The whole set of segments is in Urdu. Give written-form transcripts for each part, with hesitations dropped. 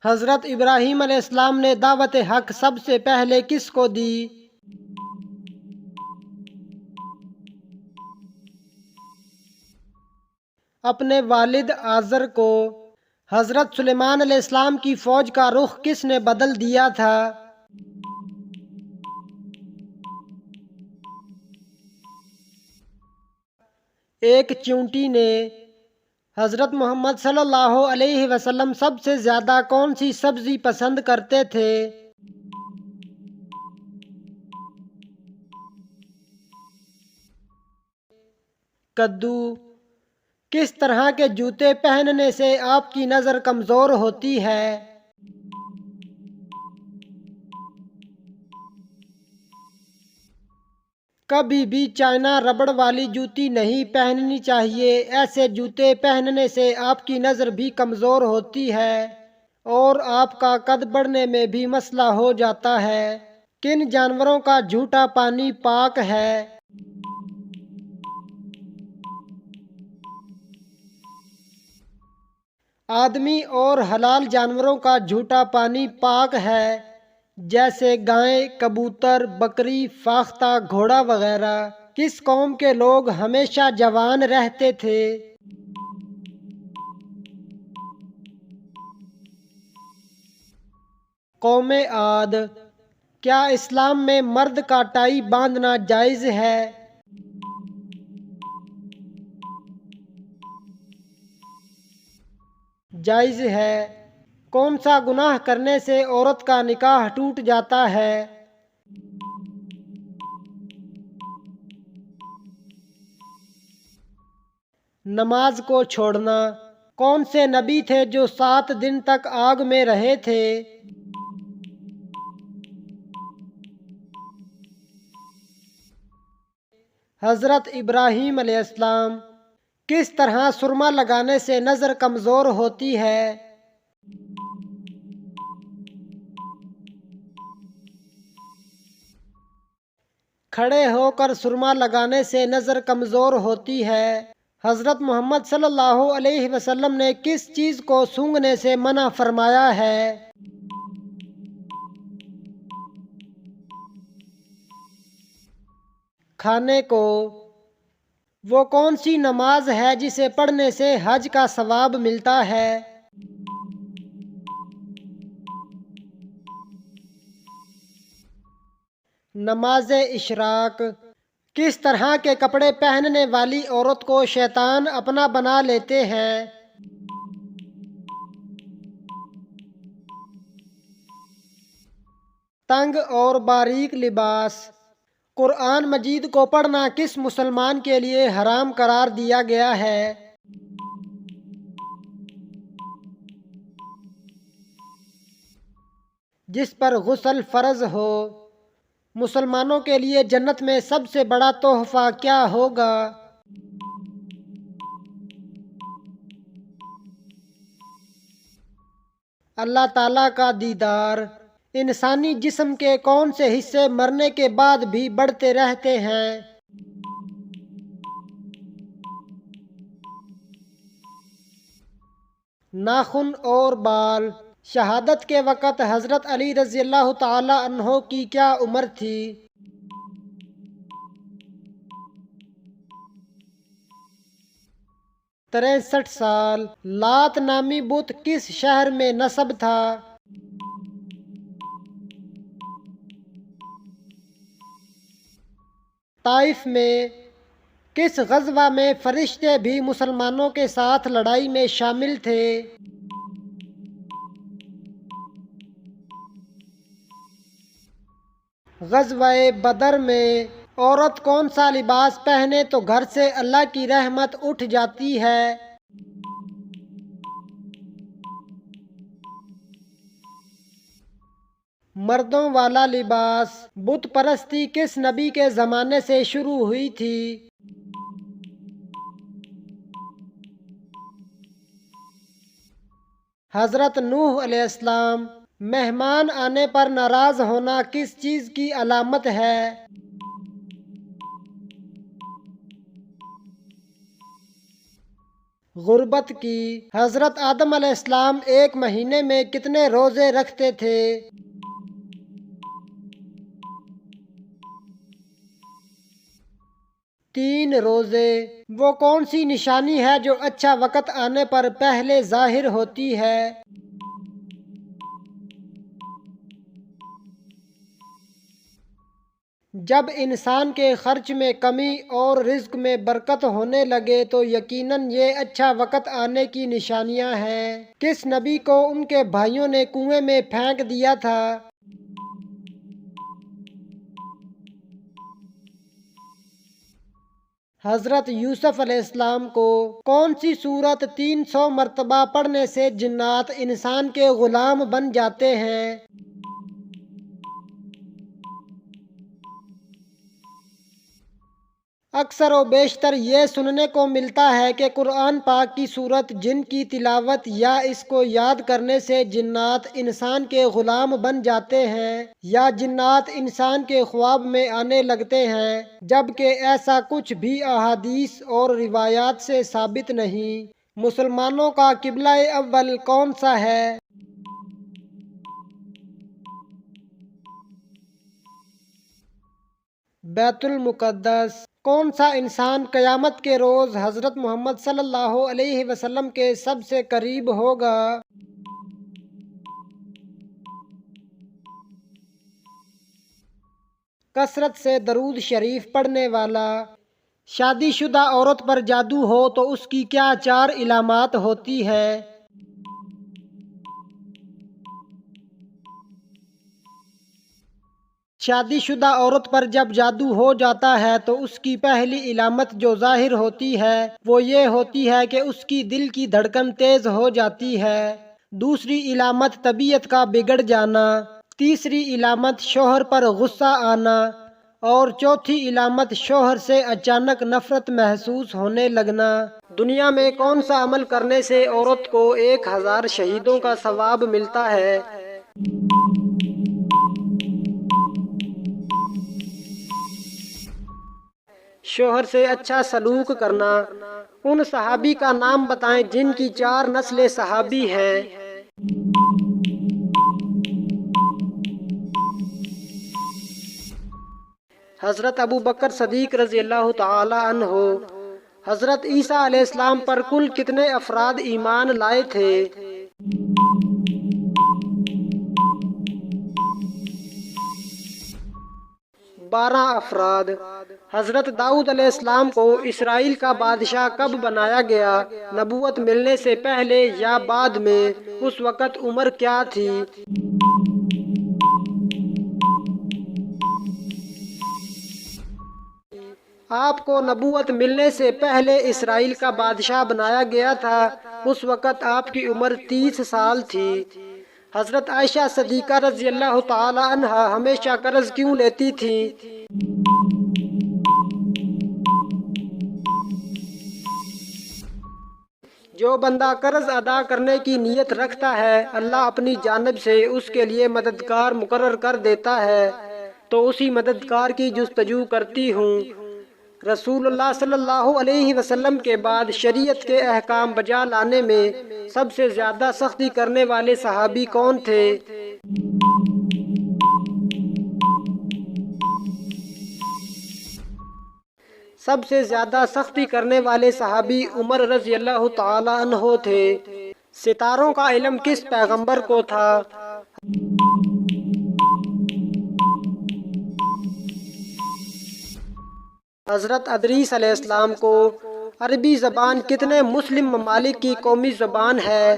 حضرت ابراہیم علیہ السلام نے دعوت حق سب سے پہلے کس کو دی؟ اپنے والد آزر کو۔ حضرت سلیمان علیہ السلام کی فوج کا رخ کس نے بدل دیا تھا؟ ایک چیونٹی نے۔ حضرت محمد صلی اللہ علیہ وسلم سب سے زیادہ کون سی سبزی پسند کرتے تھے؟ کدو۔ کس طرح کے جوتے پہننے سے آپ کی نظر کمزور ہوتی ہے؟ کبھی بھی چائنا ربڑ والی جوتی نہیں پہننی چاہیے، ایسے جوتے پہننے سے آپ کی نظر بھی کمزور ہوتی ہے اور آپ کا قد بڑھنے میں بھی مسئلہ ہو جاتا ہے۔ کن جانوروں کا جھوٹا پانی پاک ہے؟ آدمی اور حلال جانوروں کا جھوٹا پانی پاک ہے، جیسے گائے، کبوتر، بکری، فاختہ، گھوڑا وغیرہ۔ کس قوم کے لوگ ہمیشہ جوان رہتے تھے؟ قوم عاد۔ کیا اسلام میں مرد کا ٹائی باندھنا جائز ہے؟ جائز ہے۔ کون سا گناہ کرنے سے عورت کا نکاح ٹوٹ جاتا ہے؟ نماز کو چھوڑنا۔ کون سے نبی تھے جو 7 دن تک آگ میں رہے تھے؟ حضرت ابراہیم علیہ السلام۔ کس طرح سرما لگانے سے نظر کمزور ہوتی ہے؟ کھڑے ہو کر سرما لگانے سے نظر کمزور ہوتی ہے۔ حضرت محمد صلی اللہ علیہ وسلم نے کس چیز کو سونگھنے سے منع فرمایا ہے؟ کھانے کو۔ وہ کون سی نماز ہے جسے پڑھنے سے حج کا ثواب ملتا ہے؟ نماز اشراق۔ کس طرح کے کپڑے پہننے والی عورت کو شیطان اپنا بنا لیتے ہیں؟ تنگ اور باریک لباس۔ قرآن مجید کو پڑھنا کس مسلمان کے لیے حرام قرار دیا گیا ہے؟ جس پر غسل فرض ہو۔ مسلمانوں کے لیے جنت میں سب سے بڑا تحفہ کیا ہوگا؟ اللہ تعالیٰ کا دیدار۔ انسانی جسم کے کون سے حصے مرنے کے بعد بھی بڑھتے رہتے ہیں؟ ناخن اور بال۔ شہادت کے وقت حضرت علی رضی اللہ تعالی عنہ کی کیا عمر تھی؟ 63 سال۔ لات نامی بت کس شہر میں نصب تھا؟ طائف میں۔ کس غزوہ میں فرشتے بھی مسلمانوں کے ساتھ لڑائی میں شامل تھے؟ غزوہ بدر میں۔ عورت کون سا لباس پہنے تو گھر سے اللہ کی رحمت اٹھ جاتی ہے؟ مردوں والا لباس۔ بت پرستی کس نبی کے زمانے سے شروع ہوئی تھی؟ حضرت نوح علیہ السلام۔ مہمان آنے پر ناراض ہونا کس چیز کی علامت ہے؟ غربت کی۔ حضرت آدم علیہ السلام ایک مہینے میں کتنے روزے رکھتے تھے؟ 3 روزے۔ وہ کون سی نشانی ہے جو اچھا وقت آنے پر پہلے ظاہر ہوتی ہے؟ جب انسان کے خرچ میں کمی اور رزق میں برکت ہونے لگے تو یقیناً یہ اچھا وقت آنے کی نشانیاں ہیں۔ کس نبی کو ان کے بھائیوں نے کنویں میں پھینک دیا تھا؟ حضرت یوسف علیہ السلام کو۔ کون سی سورت 300 مرتبہ پڑھنے سے جنات انسان کے غلام بن جاتے ہیں؟ اکثر و بیشتر یہ سننے کو ملتا ہے کہ قرآن پاک کی سورت جن کی تلاوت یا اس کو یاد کرنے سے جنات انسان کے غلام بن جاتے ہیں یا جنات انسان کے خواب میں آنے لگتے ہیں، جبکہ ایسا کچھ بھی احادیث اور روایات سے ثابت نہیں۔ مسلمانوں کا قبلہ اول کون سا ہے؟ بیت المقدس۔ کون سا انسان قیامت کے روز حضرت محمد صلی اللہ علیہ وسلم کے سب سے قریب ہوگا؟ کثرت سے درود شریف پڑھنے والا۔ شادی شدہ عورت پر جادو ہو تو اس کی کیا 4 علامات ہوتی ہے؟ شادی شدہ عورت پر جب جادو ہو جاتا ہے تو اس کی پہلی علامت جو ظاہر ہوتی ہے وہ یہ ہوتی ہے کہ اس کی دل کی دھڑکن تیز ہو جاتی ہے۔ دوسری علامت طبیعت کا بگڑ جانا۔ تیسری علامت شوہر پر غصہ آنا اور چوتھی علامت شوہر سے اچانک نفرت محسوس ہونے لگنا۔ دنیا میں کون سا عمل کرنے سے عورت کو 1000 شہیدوں کا ثواب ملتا ہے؟ شوہر سے اچھا سلوک کرنا۔ ان صحابی کا نام بتائیں جن کی 4 نسلیں صحابی ہیں۔ حضرت ابو بکر صدیق رضی اللہ تعالی عنہ۔ حضرت عیسیٰ علیہ السلام پر کل کتنے افراد ایمان لائے تھے؟ 12 افراد۔ حضرت داؤد علیہ السلام کو اسرائیل کا بادشاہ کب بنایا گیا؟ نبوت ملنے سے پہلے یا بعد میں؟ اس وقت عمر کیا تھی؟ آپ کو نبوت ملنے سے پہلے اسرائیل کا بادشاہ بنایا گیا تھا۔ اس وقت آپ کی عمر 30 سال تھی۔ حضرت عائشہ صدیقہ رضی اللہ تعالی عنہا ہمیشہ قرض کیوں لیتی تھیں؟ جو بندہ قرض ادا کرنے کی نیت رکھتا ہے اللہ اپنی جانب سے اس کے لیے مددگار مقرر کر دیتا ہے، تو اسی مددگار کی جستجو کرتی ہوں۔ رسول اللہ صلی اللہ علیہ وسلم کے بعد شریعت کے احکام بجا لانے میں سب سے زیادہ سختی کرنے والے صحابی کون تھے؟ سب سے زیادہ سختی کرنے والے صحابی عمر رضی اللہ تعالی عنہ تھے۔ ستاروں کا علم کس پیغمبر کو تھا؟ حضرت ادریس علیہ السلام کو۔ عربی زبان کتنے مسلم ممالک کی قومی زبان ہے؟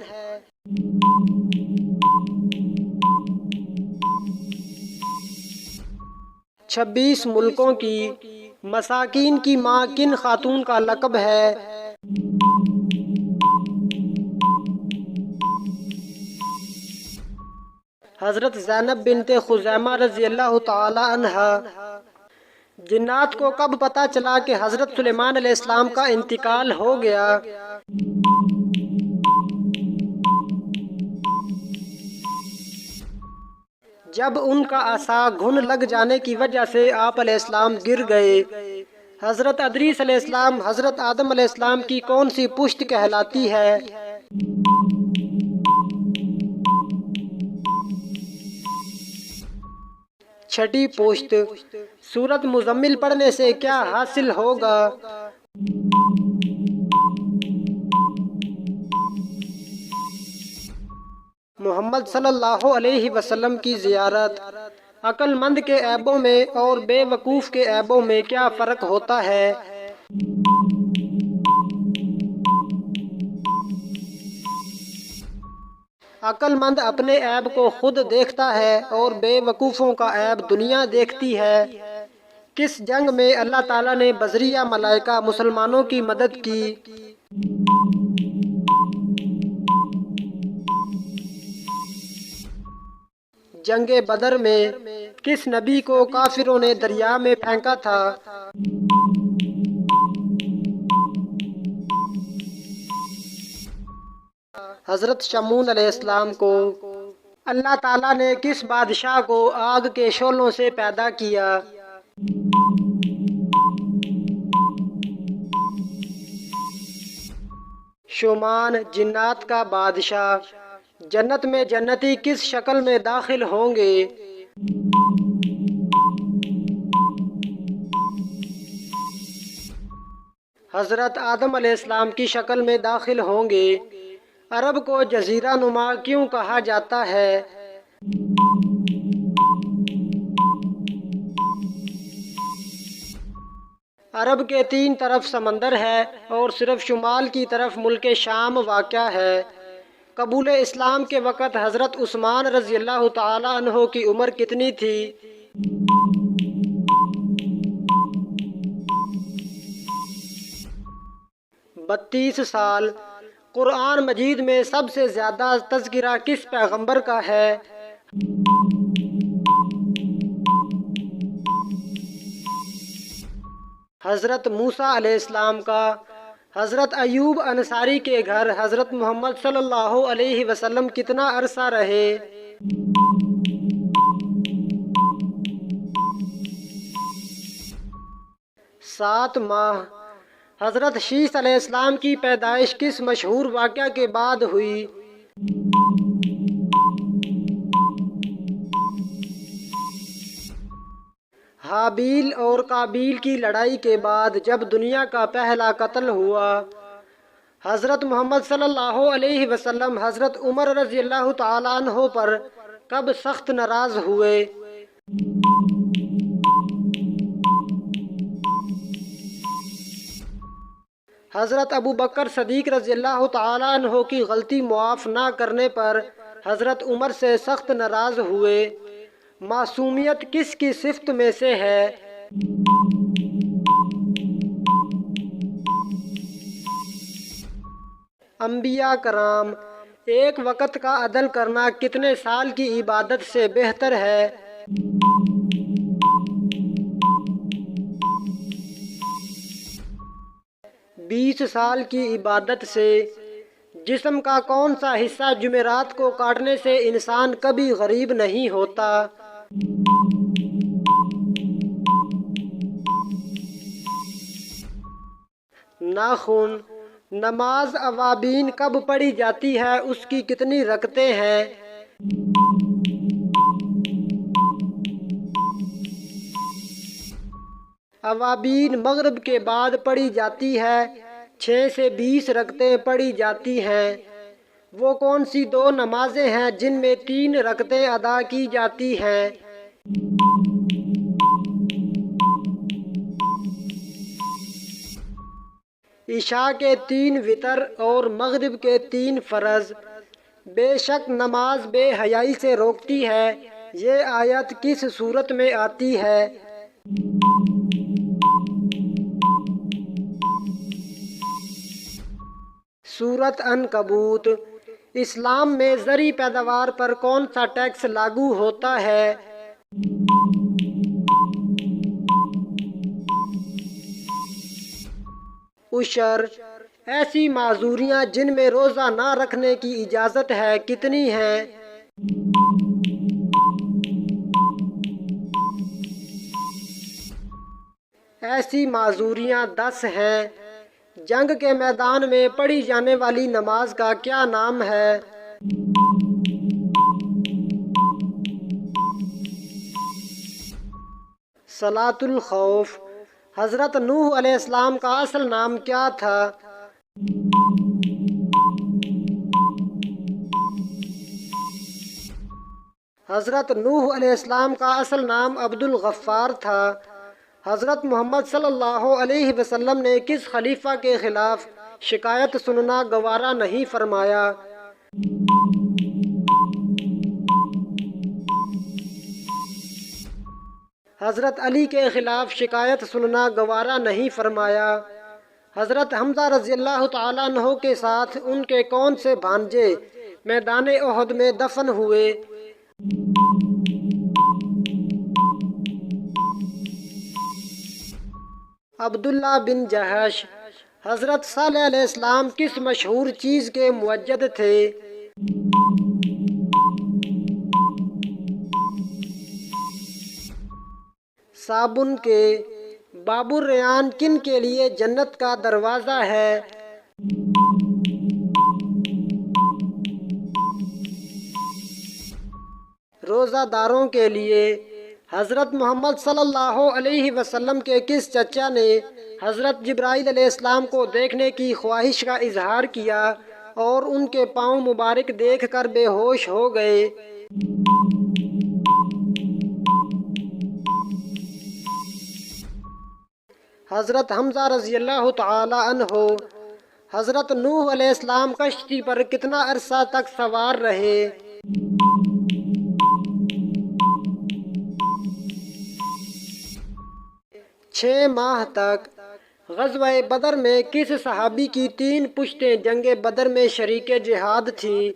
26 ملکوں کی۔ مساکین کی ماں کن خاتون کا لقب ہے؟ حضرت زینب بنت خزیمہ رضی اللہ تعالی عنہا۔ جنات کو کب پتہ چلا کہ حضرت سلیمان علیہ السلام کا انتقال ہو گیا؟ جب ان کا عصا گھن لگ جانے کی وجہ سے آپ علیہ السلام گر گئے۔ حضرت ادریس علیہ السلام حضرت آدم علیہ السلام کی کون سی پشت کہلاتی ہے؟ چھٹی پشت۔ سورۃ مزمل پڑھنے سے کیا حاصل ہوگا؟ محمد صلی اللہ علیہ وسلم کی زیارت۔ عقل مند کے عیبوں میں اور بے وقوف کے عیبوں میں کیا فرق ہوتا ہے؟ عقل مند اپنے عیب کو خود دیکھتا ہے اور بے وقوفوں کا عیب دنیا دیکھتی ہے۔ کس جنگ میں اللہ تعالیٰ نے بذریعہ ملائکہ مسلمانوں کی مدد کی؟ جنگ بدر میں۔ کس نبی کو کافروں نے دریا میں پھینکا تھا؟ حضرت شمعون علیہ السلام کو۔ اللہ تعالیٰ نے کس بادشاہ کو آگ کے شعلوں سے پیدا کیا؟ شومان، جنات کا بادشاہ۔ جنت میں جنتی کس شکل میں داخل ہوں گے؟ حضرت آدم علیہ السلام کی شکل میں داخل ہوں گے۔ عرب کو جزیرہ نما کیوں کہا جاتا ہے؟ عرب کے 3 طرف سمندر ہے اور صرف شمال کی طرف ملک شام واقع ہے۔ قبول اسلام کے وقت حضرت عثمان رضی اللہ تعالیٰ عنہ کی عمر کتنی تھی؟ 32 سال۔ قرآن مجید میں سب سے زیادہ تذکرہ کس پیغمبر کا ہے؟ حضرت موسیٰ علیہ السلام کا۔ حضرت ایوب انصاری کے گھر حضرت محمد صلی اللہ علیہ وسلم کتنا عرصہ رہے؟ 7 ماہ۔ حضرت شیث علیہ السلام کی پیدائش کس مشہور واقعہ کے بعد ہوئی؟ حابیل اور قابیل کی لڑائی کے بعد جب دنیا کا پہلا قتل ہوا۔ حضرت محمد صلی اللہ علیہ وسلم حضرت عمر رضی اللہ تعالیٰ عنہ پر کب سخت ناراض ہوئے؟ حضرت ابو بکر صدیق رضی اللہ تعالیٰ عنہ کی غلطی معاف نہ کرنے پر حضرت عمر سے سخت ناراض ہوئے۔ معصومیت کس کی صفت میں سے ہے؟ انبیاء کرام۔ ایک وقت کا عدل کرنا کتنے سال کی عبادت سے بہتر ہے؟ 20 سال کی عبادت سے۔ جسم کا کون سا حصہ جمعرات کو کاٹنے سے انسان کبھی غریب نہیں ہوتا؟ ناخن۔ نماز اوابین کب پڑھی جاتی ہے؟ اس کی کتنی رکعتیں ہیں؟ اوابین مغرب کے بعد پڑھی جاتی ہے۔ 6 سے 20 رکعتیں پڑھی جاتی ہیں۔ وہ کون سی 2 نمازیں ہیں جن میں 3 رکعتیں ادا کی جاتی ہیں؟ عشاء کے 3 وتر اور مغرب کے 3 فرض۔ بے شک نماز بے حیائی سے روکتی ہے۔ یہ آیت کس سورت میں آتی ہے؟ سورۃ عنکبوت۔ اسلام میں زرعی پیداوار پر کون سا ٹیکس لاگو ہوتا ہے؟ عشر۔ ایسی معذوریاں جن میں روزہ نہ رکھنے کی اجازت ہے کتنی ہیں؟ ایسی معذوریاں 10 ہیں۔ جنگ کے میدان میں پڑھی جانے والی نماز کا کیا نام ہے؟ صلاۃ الخوف۔ حضرت نوح علیہ السلام کا اصل نام کیا تھا؟ حضرت نوح علیہ السلام کا اصل نام عبد الغفار تھا۔ حضرت محمد صلی اللہ علیہ وسلم نے کس خلیفہ کے خلاف شکایت سننا گوارا نہیں فرمایا؟ حضرت علی کے خلاف شکایت سننا گوارا نہیں فرمایا؟ حضرت حمزہ رضی اللہ تعالیٰ عنہ کے ساتھ ان کے کون سے بھانجے میدان احد میں دفن ہوئے؟ عبداللہ بن جہش۔ حضرت صالح علیہ السلام کس مشہور چیز کے موجد تھے؟ صابن کے۔ باب الریان کن کے لیے جنت کا دروازہ ہے؟ روزہ داروں کے لیے۔ حضرت محمد صلی اللہ علیہ وسلم کے کس چچا نے حضرت جبرائیل علیہ السلام کو دیکھنے کی خواہش کا اظہار کیا اور ان کے پاؤں مبارک دیکھ کر بے ہوش ہو گئے؟ حضرت حمزہ رضی اللہ تعالی عنہ۔ حضرت نوح علیہ السلام کشتی پر کتنا عرصہ تک سوار رہے؟ 6 ماہ تک۔ غزوہ بدر میں کس صحابی کی 3 پشتیں جنگ بدر میں شریک جہاد تھیں؟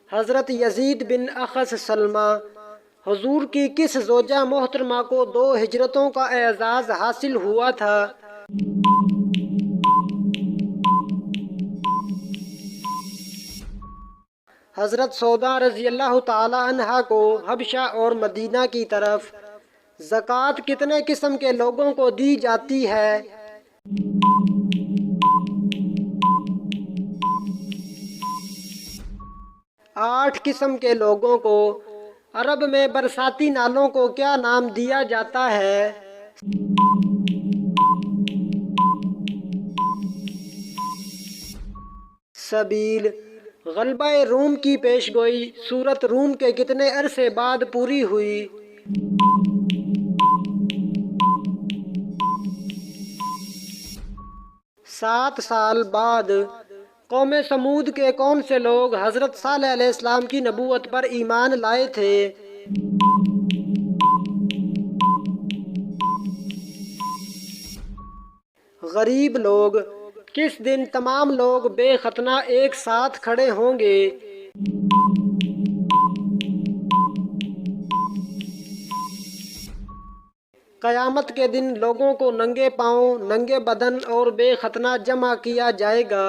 حضرت یزید بن اخص سلمہ۔ حضور کی کس زوجہ محترمہ کو 2 ہجرتوں کا اعزاز حاصل ہوا تھا؟ حضرت سودا رضی اللہ تعالی عنہا کو حبشہ اور مدینہ کی طرف زکوٰۃ کتنے قسم کے لوگوں کو دی جاتی ہے؟ 8 قسم کے لوگوں کو۔ عرب میں برساتی نالوں کو کیا نام دیا جاتا ہے؟ سبیل۔ غلبہ روم کی پیشگوئی سورۃ روم کے کتنے عرصے بعد پوری ہوئی؟ 7 سال بعد۔ قوم سمود کے کون سے لوگ حضرت صالح علیہ السلام کی نبوت پر ایمان لائے تھے؟ غریب لوگ۔ کس دن تمام لوگ بے ختنہ ایک ساتھ کھڑے ہوں گے؟ قیامت کے دن لوگوں کو ننگے پاؤں، ننگے بدن اور بے ختنہ جمع کیا جائے گا۔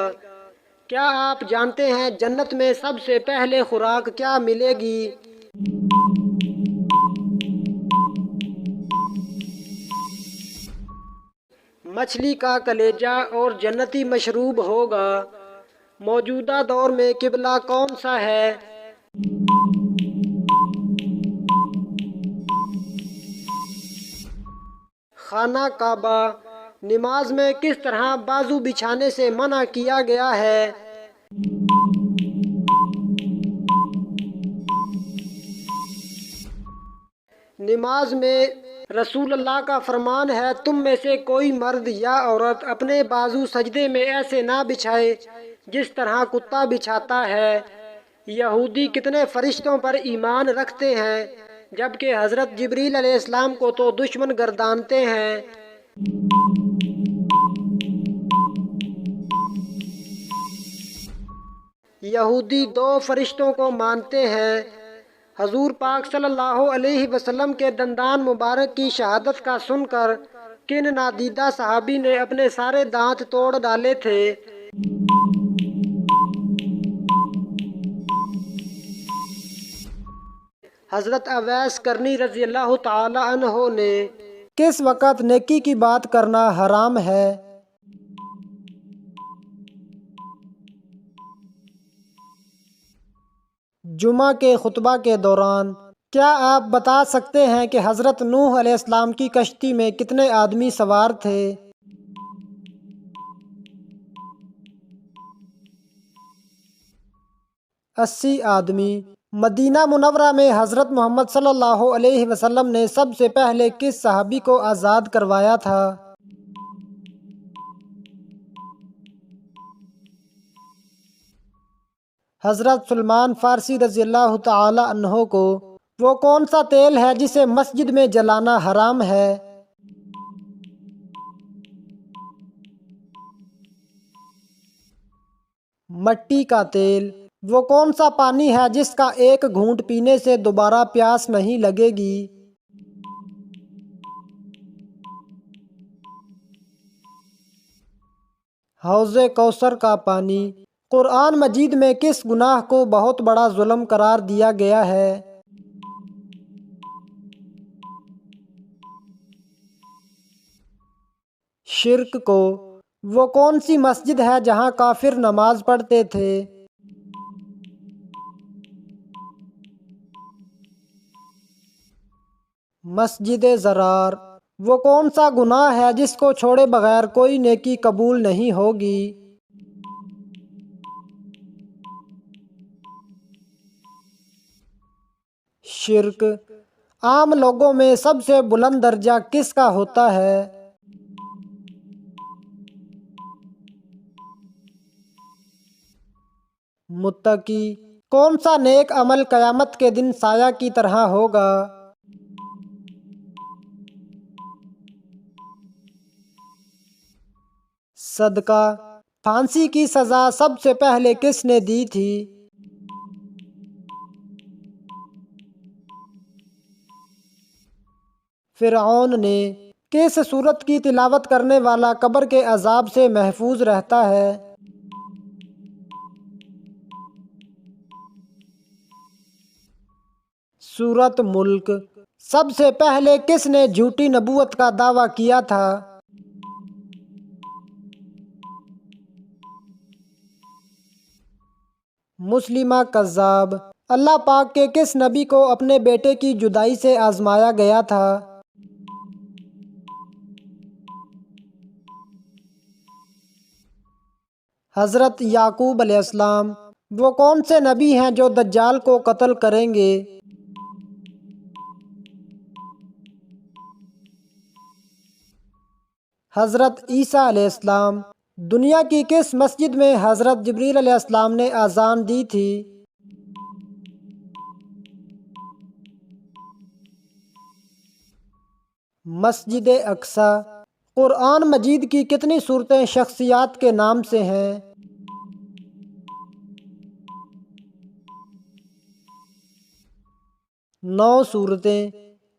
کیا آپ جانتے ہیں جنت میں سب سے پہلے خوراک کیا ملے گی؟ مچھلی کا کلیجہ اور جنتی مشروب ہوگا۔ موجودہ دور میں قبلہ کون سا ہے؟ خانہ کعبہ۔ نماز میں کس طرح بازو بچھانے سے منع کیا گیا ہے؟ نماز میں رسول اللہ کا فرمان ہے، تم میں سے کوئی مرد یا عورت اپنے بازو سجدے میں ایسے نہ بچھائے جس طرح کتا بچھاتا ہے۔ یہودی کتنے فرشتوں پر ایمان رکھتے ہیں جبکہ حضرت جبریل علیہ السلام کو تو دشمن گردانتے ہیں؟ یہودی 2 فرشتوں کو مانتے ہیں۔ حضور پاک صلی اللہ علیہ وسلم کے دندان مبارک کی شہادت کا سن کر کن نادیدہ صحابی نے اپنے سارے دانت توڑ ڈالے تھے؟ حضرت اویس کرنی رضی اللہ تعالی عنہ نے کس وقت نیکی کی بات کرنا حرام ہے؟ جمعہ کے خطبہ کے دوران۔ کیا آپ بتا سکتے ہیں کہ حضرت نوح علیہ السلام کی کشتی میں کتنے آدمی سوار تھے؟ 80 آدمی۔ مدینہ منورہ میں حضرت محمد صلی اللہ علیہ وسلم نے سب سے پہلے کس صحابی کو آزاد کروایا تھا؟ حضرت سلمان فارسی رضی اللہ تعالی عنہ کو وہ کون سا تیل ہے جسے مسجد میں جلانا حرام ہے؟ مٹی کا تیل۔ وہ کون سا پانی ہے جس کا ایک گھونٹ پینے سے دوبارہ پیاس نہیں لگے گی؟ حوض کوثر کا پانی۔ قرآن مجید میں کس گناہ کو بہت بڑا ظلم قرار دیا گیا ہے؟ شرک کو۔ وہ کون سی مسجد ہے جہاں کافر نماز پڑھتے تھے؟ مسجد ضرار۔ وہ کون سا گناہ ہے جس کو چھوڑے بغیر کوئی نیکی قبول نہیں ہوگی؟ شرک۔ عام لوگوں میں سب سے بلند درجہ کس کا ہوتا ہے؟ متقی۔ کون سا نیک عمل قیامت کے دن سایہ کی طرح ہوگا؟ صدقہ۔ پھانسی کی سزا سب سے پہلے کس نے دی تھی؟ فرعون نے۔ کس سورت کی تلاوت کرنے والا قبر کے عذاب سے محفوظ رہتا ہے؟ سورت ملک۔ سب سے پہلے کس نے جھوٹی نبوت کا دعویٰ کیا تھا؟ مسلمہ کذاب۔ اللہ پاک کے کس نبی کو اپنے بیٹے کی جدائی سے آزمایا گیا تھا؟ حضرت یعقوب علیہ السلام۔ وہ کون سے نبی ہیں جو دجال کو قتل کریں گے؟ حضرت عیسیٰ علیہ السلام۔ دنیا کی کس مسجد میں حضرت جبریل علیہ السلام نے اذان دی تھی؟ مسجد اقصی۔ قرآن مجید کی کتنی صورتیں شخصیات کے نام سے ہیں؟ 9 صورتیں۔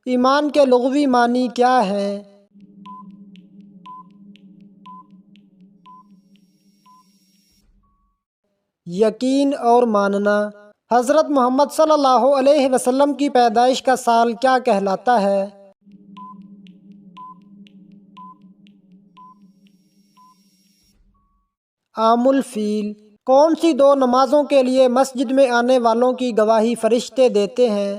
ایمان کے لغوی معنی کیا ہیں؟ یقین اور ماننا۔ حضرت محمد صلی اللہ علیہ وسلم کی پیدائش کا سال کیا کہلاتا ہے؟ عام الفیل۔ کون سی 2 نمازوں کے لیے مسجد میں آنے والوں کی گواہی فرشتے دیتے ہیں؟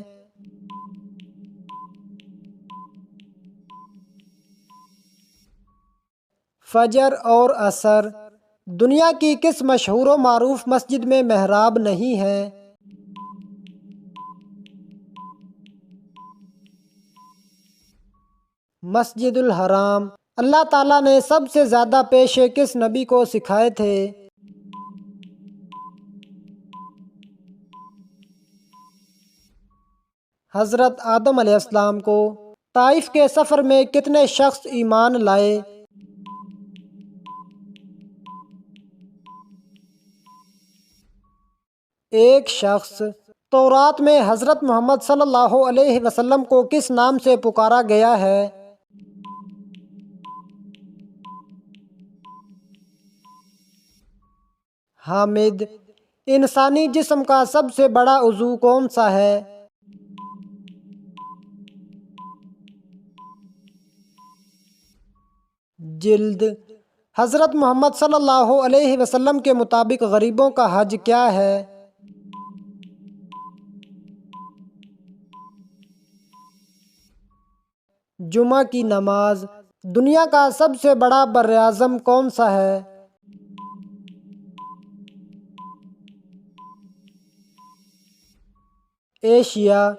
فجر اور عصر۔ دنیا کی کس مشہور و معروف مسجد میں محراب نہیں ہے؟ مسجد الحرام۔ اللہ تعالیٰ نے سب سے زیادہ پیشے کس نبی کو سکھائے تھے؟ حضرت آدم علیہ السلام کو۔ طائف کے سفر میں کتنے شخص ایمان لائے؟ ایک شخص۔ تورات میں حضرت محمد صلی اللہ علیہ وسلم کو کس نام سے پکارا گیا ہے؟ حامد۔ انسانی جسم کا سب سے بڑا عضو کون سا ہے؟ جلد۔ حضرت محمد صلی اللہ علیہ وسلم کے مطابق غریبوں کا حج کیا ہے؟ جمعہ کی نماز۔ دنیا کا سب سے بڑا بر اعظم کون سا ہے؟ ایشیا۔